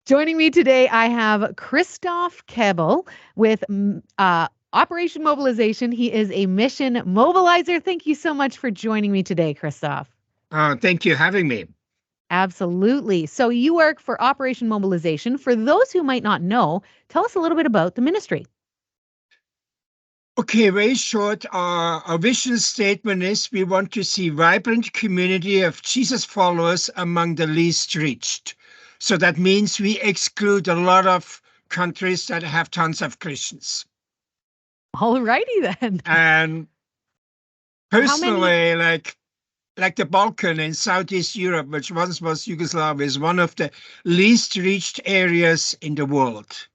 Joining me today, I have Christoph Koebel with Operation Mobilization. He is a mission mobilizer. Thank you so much for joining me today, Christoph. Thank you for having me. Absolutely. So you work for Operation Mobilization. For those who might not know, tell us a little bit about the ministry. Okay, very short. Our vision statement is we want to see vibrant community of Jesus followers among the least reached. So that means we exclude a lot of countries that have tons of Christians. All righty then. And How many? personally, like the Balkan in Southeast Europe, which once was Yugoslavia, is one of the least reached areas in the world.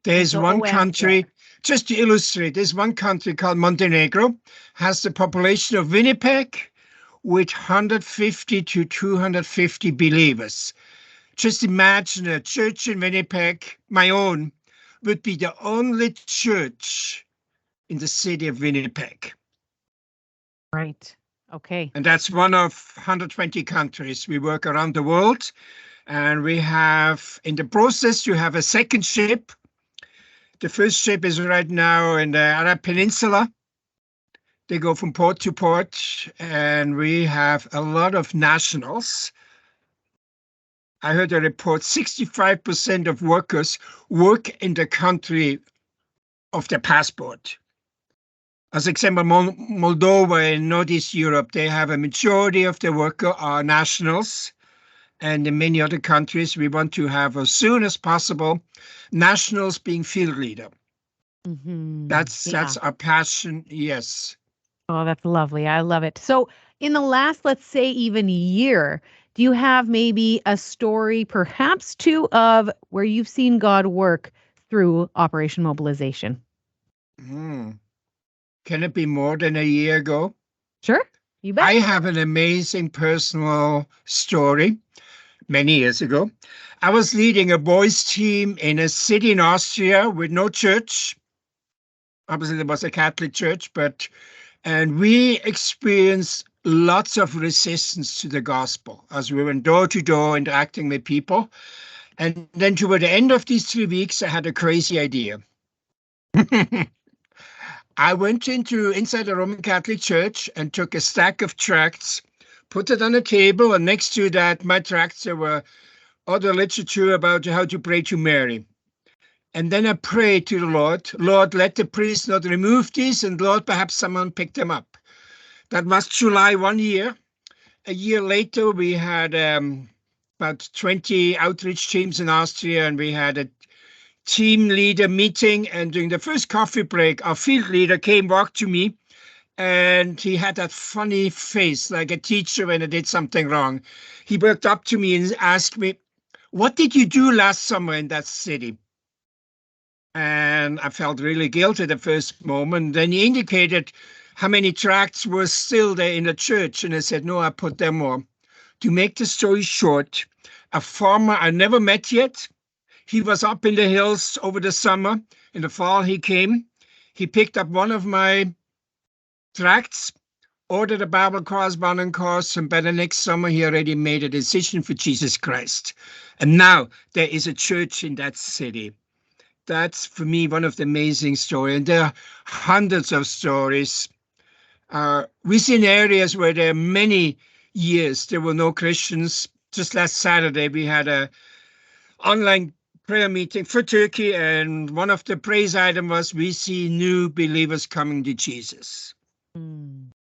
And There's so one OM there. country, just to illustrate, there's one country called Montenegro, has the population of Winnipeg with 150 to 250 believers. Just imagine a church in Winnipeg, my own, would be the only church in the city of Winnipeg. Right. Okay. And that's one of 120 countries. We work around the world, and we have, in the process, you have a second ship. The first ship is right now in the Arab Peninsula. They go from port to port, and we have a lot of nationals. I heard a report 65% of workers work in the country of their passport. As example, Moldova in Northeast Europe, they have a majority of their workers are nationals. And in many other countries, we want to have as soon as possible nationals being field leader. That's our passion. Yes. Oh, that's lovely. I love it. So, in the last, let's say, even year, do you have maybe a story, perhaps two, of where you've seen God work through Operation Mobilization? Can it be more than a year ago? Sure, you bet. I have an amazing personal story. Many years ago, I was leading a boys' team in a city in Austria with no church. Obviously, there was a Catholic church, and we experienced lots of resistance to the gospel as we went door to door interacting with people. And then toward the end of these 3 weeks, I had a crazy idea. I went inside the Roman Catholic Church and took a stack of tracts, put it on a table, and next to that, my tracts, there were other literature about how to pray to Mary. And then I prayed to the Lord, Lord, let the priest not remove these, and Lord, perhaps someone picked them up. That was July 1 year. A year later, we had about 20 outreach teams in Austria, and we had a team leader meeting. And during the first coffee break, our field leader walked to me, and he had that funny face like a teacher when I did something wrong. He walked up to me and asked me, what did you do last summer in that city? And I felt really guilty the first moment. Then he indicated how many tracts were still there in the church. And I said, no, I put them more. To make the story short, a farmer I never met yet, he was up in the hills over the summer. In the fall, he came. He picked up one of my tracts, ordered a Bible correspondence course, and by the next summer, he already made a decision for Jesus Christ. And now there is a church in that city. That's, for me, one of the amazing stories. And there are hundreds of stories. We see in areas where there are many years there were no Christians. Just last Saturday, we had an online prayer meeting for Turkey, and one of the praise items was, we see new believers coming to Jesus.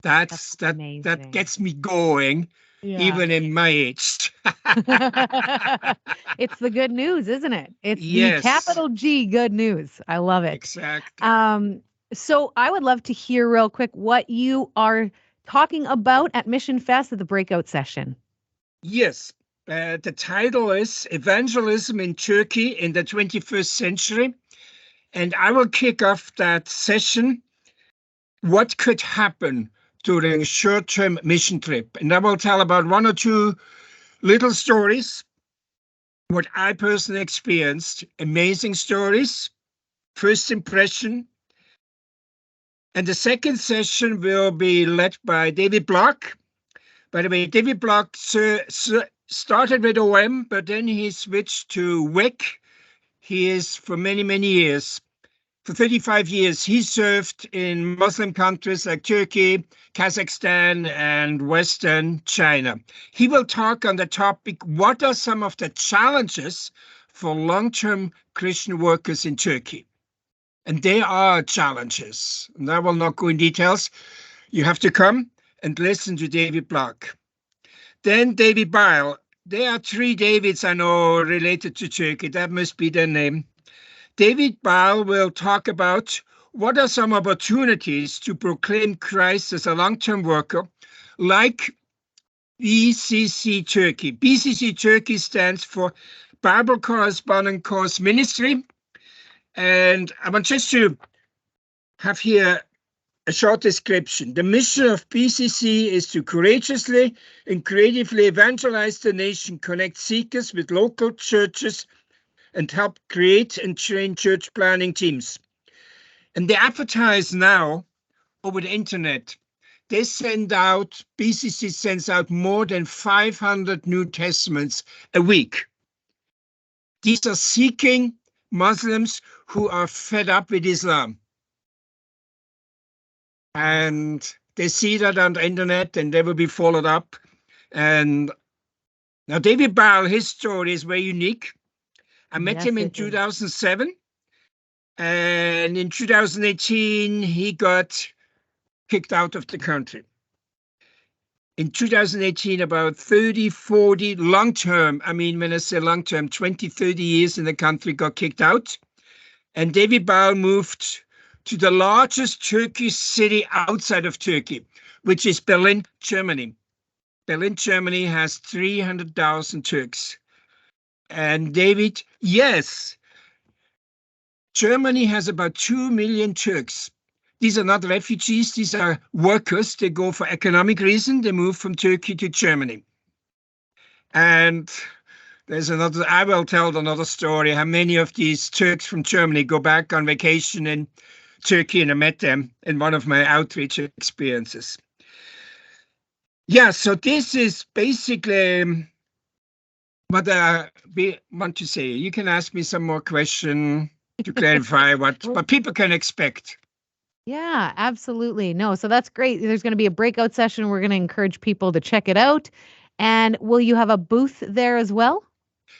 That's that gets me going, even in my age. It's the good news, isn't it? It's the Yes. capital G good news. I love it. Exactly. So I would love to hear real quick what you are talking about at Missionfest at the breakout session. Yes. The title is Evangelism in Turkey in the 21st Century. And I will kick off that session. What could happen during a short-term mission trip? And I will tell about one or two little stories, what I personally experienced, amazing stories, first impression. And the second session will be led by David Block. By the way, David Block started with OM, but then he switched to WEC. He is for many, many years. For 35 years, he served in Muslim countries like Turkey, Kazakhstan, and Western China. He will talk on the topic, what are some of the challenges for long-term Christian workers in Turkey? And there are challenges, and I will not go in details. You have to come and listen to David Block. Then David Byle. There are three Davids I know related to Turkey. That must be their name. David Byle will talk about what are some opportunities to proclaim Christ as a long-term worker, like BCC Turkey. BCC Turkey stands for Bible Correspondent Course Ministry. And I want just to have here a short description. The mission of BCC is to courageously and creatively evangelize the nation, connect seekers with local churches, and help create and train church planning teams. And they advertise now over the internet. BCC sends out more than 500 New Testaments a week. These are seeking Muslims who are fed up with Islam. And they see that on the internet and they will be followed up. And now David Byle, his story is very unique. I met him in 2007. And in 2018, he got kicked out of the country. In 2018, about 30, 40 long-term, I mean, when I say long-term, 20, 30 years in the country got kicked out. And David Byle moved to the largest Turkish city outside of Turkey, which is Berlin, Germany. Berlin, Germany has 300,000 Turks. And David, yes, Germany has about 2 million Turks. These are not refugees, these are workers. They go for economic reason. They move from Turkey to Germany. And I will tell another story, how many of these Turks from Germany go back on vacation in Turkey, and I met them in one of my outreach experiences. Yeah, so this is basically what I want to say. You can ask me some more questions to clarify what people can expect. Yeah, absolutely. No, so that's great. There's going to be a breakout session. We're going to encourage people to check it out. And will you have a booth there as well?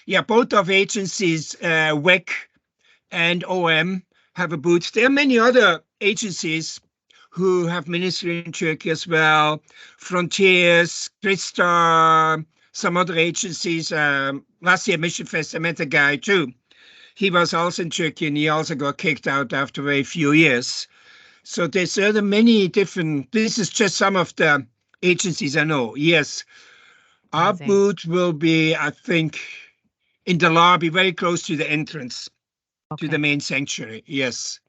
Yeah, both of agencies, WEC and OM, have a booth. There are many other agencies who have ministry in Turkey as well. Frontiers, Christar, some other agencies. Last year, Missionfest, I met a guy too. He was also in Turkey and he also got kicked out after a few years. So there's many different, this is just some of the agencies I know. Yes, our booth will be, I think, in the lobby, very close to the entrance to the main sanctuary. Yes.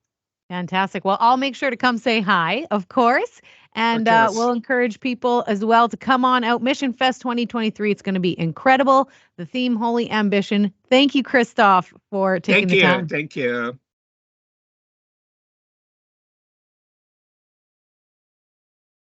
Fantastic. Well, I'll make sure to come say hi, of course. And we'll encourage people as well to come on out. Missionfest 2023. It's going to be incredible. The theme, Holy Ambition. Thank you, Christoph, for taking the time. Thank you.